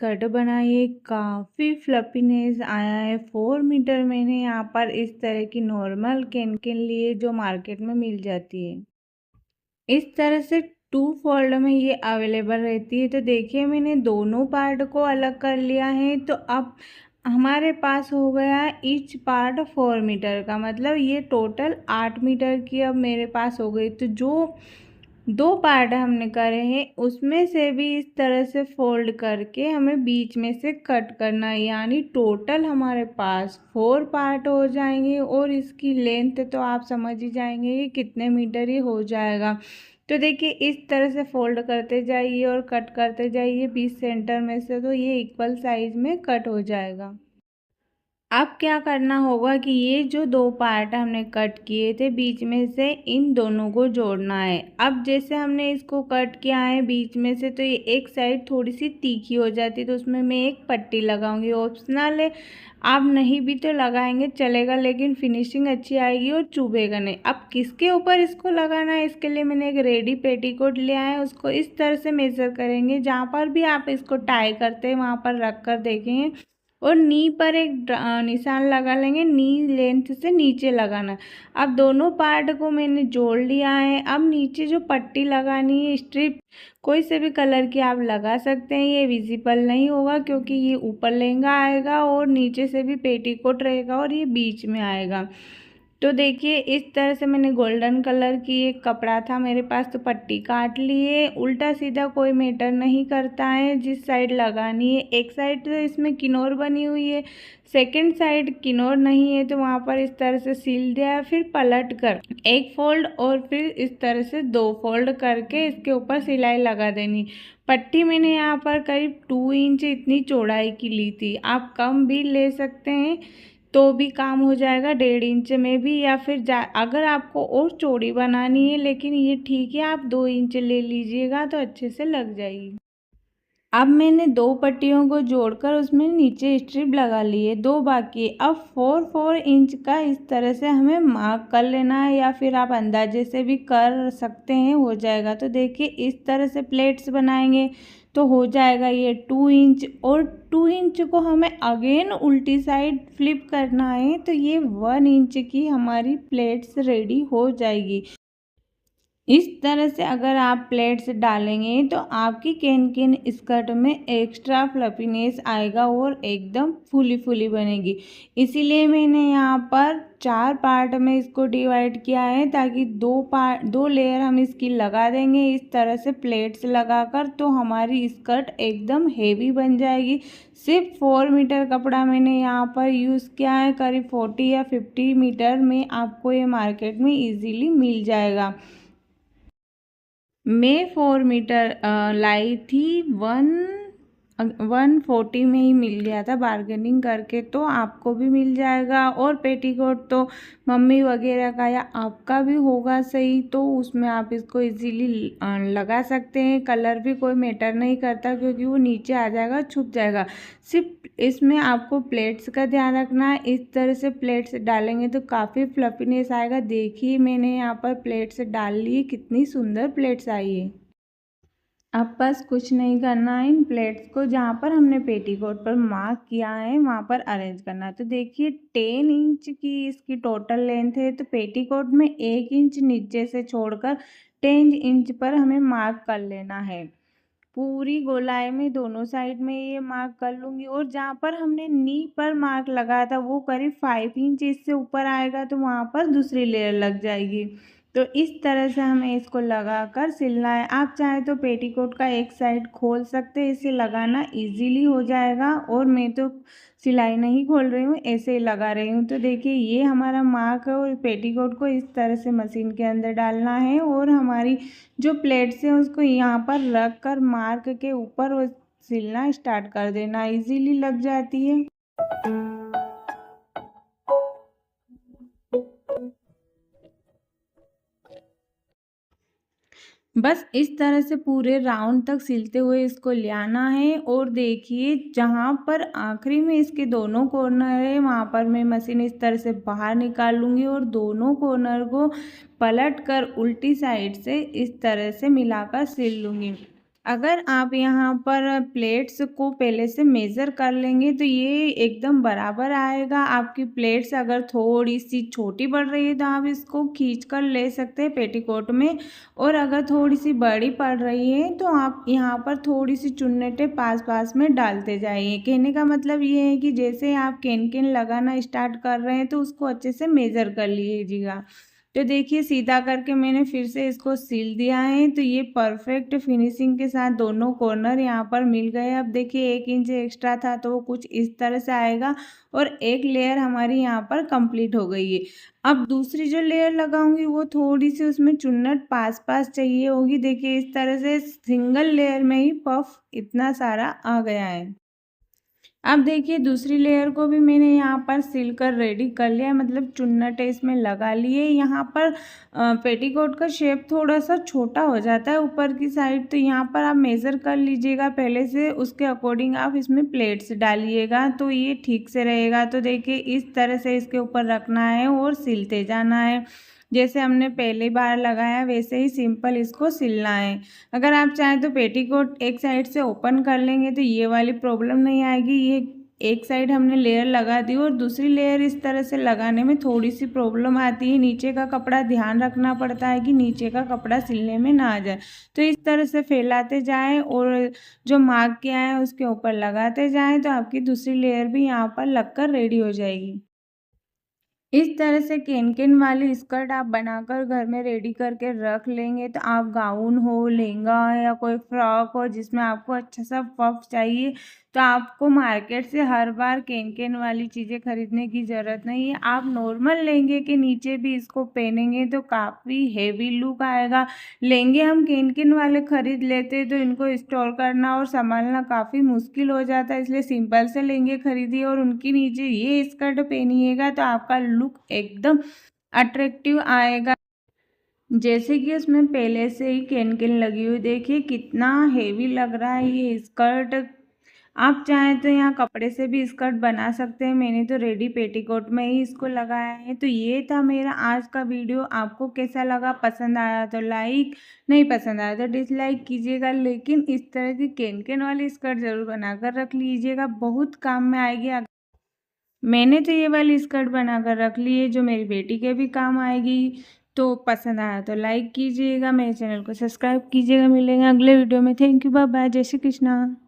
Skirt बनाई है। काफ़ी फ्लफीनेस आया है। 4 मीटर मैंने यहाँ पर इस तरह की नॉर्मल कैन लिए जो मार्केट में मिल जाती है। इस तरह से 2 फोल्ड में ये अवेलेबल रहती है। तो देखिए मैंने दोनों पार्ट को अलग कर लिया है। तो अब हमारे पास हो गया ईच पार्ट 4 मीटर का, मतलब ये टोटल 8 मीटर की अब मेरे पास हो गई। तो जो 2 पार्ट हमने करे हैं उसमें से भी इस तरह से फोल्ड करके हमें बीच में से कट करना है, यानी टोटल हमारे पास 4 पार्ट हो जाएंगे। और इसकी लेंथ तो आप समझ ही जाएंगे कि कितने मीटर ही हो जाएगा। तो देखिए इस तरह से फोल्ड करते जाइए और कट करते जाइए बीच सेंटर में से, तो ये इक्वल साइज में कट हो जाएगा। अब क्या करना होगा कि ये जो 2 पार्ट हमने कट किए थे बीच में से इन दोनों को जोड़ना है। अब जैसे हमने इसको कट किया है बीच में से, तो ये एक साइड थोड़ी सी तीखी हो जाती है, तो उसमें मैं एक पट्टी लगाऊंगी। ऑप्शनल है, आप नहीं भी तो लगाएंगे चलेगा, लेकिन फिनिशिंग अच्छी आएगी और चुभेगा नहीं। अब किसके ऊपर इसको लगाना है, इसके लिए मैंने एक रेडी पेटीकोट लिया है। उसको इस तरह से मेज़र करेंगे, जहाँ पर भी आप इसको टाई करते हैं वहाँ पर रख कर देखेंगे और नी पर एक निशान लगा लेंगे। नी लेंथ से नीचे लगाना। अब दोनों पार्ट को मैंने जोड़ लिया है। अब नीचे जो पट्टी लगानी है, स्ट्रिप कोई से भी कलर की आप लगा सकते हैं। ये विजिबल नहीं होगा क्योंकि ये ऊपर लहंगा आएगा और नीचे से भी पेटीकोट रहेगा और ये बीच में आएगा। तो देखिए इस तरह से मैंने गोल्डन कलर की एक कपड़ा था मेरे पास, तो पट्टी काट लिए। उल्टा सीधा कोई मैटर नहीं करता है, जिस साइड लगानी है। एक साइड तो इसमें किनोर बनी हुई है, सेकंड साइड किनोर नहीं है, तो वहाँ पर इस तरह से सिल दिया। फिर पलट कर एक फोल्ड और फिर इस तरह से 2 फोल्ड करके इसके ऊपर सिलाई लगा देनी। पट्टी मैंने यहाँ पर करीब 2 इंच इतनी चौड़ाई की ली थी, आप कम भी ले सकते हैं तो भी काम हो जाएगा, 1.5 इंच में भी। या फिर अगर आपको और चौड़ी बनानी है, लेकिन ये ठीक है आप 2 इंच ले लीजिएगा तो अच्छे से लग जाएगी। अब मैंने 2 पट्टियों को जोड़कर उसमें नीचे स्ट्रिप लगा ली है, 2 बाकी। अब 4 इंच का इस तरह से हमें मार्क कर लेना है, या फिर आप अंदाजे से भी कर सकते हैं, हो जाएगा। तो देखिए इस तरह से प्लेट्स बनाएंगे तो हो जाएगा ये 2 इंच। और 2 इंच को हमें अगेन उल्टी साइड फ्लिप करना है, तो ये 1 इंच की हमारी प्लेट्स रेडी हो जाएगी। इस तरह से अगर आप प्लेट्स डालेंगे तो आपकी कैन स्कर्ट में एक्स्ट्रा फ्लफीनेस आएगा और एकदम फुली फुली बनेगी। इसीलिए मैंने यहाँ पर 4 पार्ट में इसको डिवाइड किया है, ताकि 2 लेयर हम इसकी लगा देंगे इस तरह से प्लेट्स लगाकर, तो हमारी स्कर्ट एकदम हेवी बन जाएगी। सिर्फ 4 मीटर कपड़ा मैंने यहाँ पर यूज़ किया है, करीब 40 या 50 मीटर में आपको ये मार्केट में ईजीली मिल जाएगा। मैं 4 मीटर लाई थी, 140 में ही मिल गया था बार्गेनिंग करके, तो आपको भी मिल जाएगा। और पेटीकोट तो मम्मी वगैरह का या आपका भी होगा सही, तो उसमें आप इसको इजीली लगा सकते हैं। कलर भी कोई मैटर नहीं करता क्योंकि वो नीचे आ जाएगा, छुप जाएगा। सिर्फ इसमें आपको प्लेट्स का ध्यान रखना है। इस तरह से प्लेट्स डालेंगे तो काफ़ी फ्लफीनेस आएगा। देखिए मैंने यहाँ पर प्लेट्स डाल ली, कितनी सुंदर प्लेट्स आई है। अब बस कुछ नहीं करना है, इन प्लेट्स को जहाँ पर हमने पेटीकोट पर मार्क किया है वहाँ पर अरेंज करना है। तो देखिए 10 इंच की इसकी टोटल लेंथ है, तो पेटीकोट में 1 इंच नीचे से छोड़कर 10 इंच पर हमें मार्क कर लेना है। पूरी गोलाई में दोनों साइड में ये मार्क कर लूँगी। और जहाँ पर हमने नी पर मार्क लगाया था वो करीब 5 इंच इससे ऊपर आएगा, तो वहाँ पर दूसरी लेयर लग जाएगी। तो इस तरह से हमें इसको लगाकर सिलना है। आप चाहे तो पेटीकोट का एक साइड खोल सकते हैं, इसे लगाना इजीली हो जाएगा। और मैं तो सिलाई नहीं खोल रही हूँ, ऐसे ही लगा रही हूँ। तो देखिए ये हमारा मार्क है और पेटीकोट को इस तरह से मशीन के अंदर डालना है और हमारी जो प्लेट्स है उसको यहाँ पर रख कर मार्क के ऊपर वो सिलना स्टार्ट कर देना, इजीली लग जाती है। बस इस तरह से पूरे राउंड तक सिलते हुए इसको ले आना है। और देखिए जहाँ पर आखिरी में इसके दोनों कॉर्नर है वहाँ पर मैं मशीन इस तरह से बाहर निकाल लूँगी और दोनों कॉर्नर को पलट कर उल्टी साइड से इस तरह से मिलाकर सिल लूँगी। अगर आप यहाँ पर प्लेट्स को पहले से मेज़र कर लेंगे तो ये एकदम बराबर आएगा। आपकी प्लेट्स अगर थोड़ी-सी छोटी पड़ रही है तो आप इसको खींच कर ले सकते हैं पेटीकोट में, और अगर थोड़ी-सी बड़ी पड़ रही है तो आप यहाँ पर थोड़ी-सी चुन्नटें पास-पास में डालते जाइए। कहने का मतलब ये है कि जैसे आप कैन-कैन लगाना स्टार्ट कर रहे हैं तो उसको अच्छे से मेज़र कर लीजिएगा। तो देखिए सीधा करके मैंने फिर से इसको सील दिया है, तो ये परफेक्ट फिनिशिंग के साथ दोनों कॉर्नर यहाँ पर मिल गए। अब देखिए 1 इंच एक्स्ट्रा था तो वो कुछ इस तरह से आएगा, और एक लेयर हमारी यहाँ पर कंप्लीट हो गई है। अब दूसरी जो लेयर लगाऊंगी वो थोड़ी सी उसमें चुन्नट पास-पास चाहिए होगी। देखिए इस तरह से सिंगल लेयर में ही पफ इतना सारा आ गया है। अब देखिए दूसरी लेयर को भी मैंने यहाँ पर सिल कर रेडी कर लिया है, मतलब चुन्नट इसमें लगा लिए। यहाँ पर पेटीकोट का शेप थोड़ा सा छोटा हो जाता है ऊपर की साइड, तो यहाँ पर आप मेज़र कर लीजिएगा पहले से, उसके अकॉर्डिंग आप इसमें प्लेट्स डालिएगा तो ये ठीक से रहेगा। तो देखिए इस तरह से इसके ऊपर रखना है और सिलते जाना है। जैसे हमने पहली बार लगाया वैसे ही सिंपल इसको सिलना है। अगर आप चाहें तो पेटीकोट एक साइड से ओपन कर लेंगे तो ये वाली प्रॉब्लम नहीं आएगी। ये एक साइड हमने लेयर लगा दी और दूसरी लेयर इस तरह से लगाने में थोड़ी सी प्रॉब्लम आती है। नीचे का कपड़ा ध्यान रखना पड़ता है कि नीचे का कपड़ा सिलने में ना आ जाए। तो इस तरह से फैलाते जाएं और जो मार्क किया है उसके ऊपर लगाते जाएं, तो आपकी दूसरी लेयर भी यहाँ पर लगकर रेडी हो जाएगी। इस तरह से कैन-कैन वाली स्कर्ट आप बनाकर घर में रेडी करके रख लेंगे तो आप गाउन हो, लहंगा या कोई फ्रॉक हो जिसमें आपको अच्छा सा पफ चाहिए, तो आपको मार्केट से हर बार कैन-कैन वाली चीज़ें खरीदने की ज़रूरत नहीं है। आप नॉर्मल लहंगे के नीचे भी इसको पहनेंगे तो काफ़ी हेवी लुक आएगा। लहंगे हम कैन-कैन वाले खरीद लेते हैं तो इनको स्टोर करना और संभालना काफ़ी मुश्किल हो जाता है, इसलिए सिंपल से लहंगे खरीदिए और उनके नीचे ये स्कर्ट पहनिएगा तो आपका लुक एकदम अट्रैक्टिव आएगा। जैसे कि उसमें पहले से ही कैन-कैन लगी हुई, देखिए कितना हेवी लग रहा है ये स्कर्ट। आप चाहें तो यहाँ कपड़े से भी स्कर्ट बना सकते हैं, मैंने तो रेडी पेटीकोट में ही इसको लगाया है। तो ये था मेरा आज का वीडियो। आपको कैसा लगा? पसंद आया तो लाइक, नहीं पसंद आया तो डिसलाइक कीजिएगा, लेकिन इस तरह की कैन-कैन वाली स्कर्ट ज़रूर बनाकर रख लीजिएगा, बहुत काम में आएगी। मैंने तो ये वाली स्कर्ट बनाकर रख ली है जो मेरी बेटी के भी काम आएगी। तो पसंद आया तो लाइक कीजिएगा, मेरे चैनल को सब्सक्राइब कीजिएगा। मिलेंगे अगले वीडियो में। थैंक यू, बाय बाय, जय श्री कृष्णा।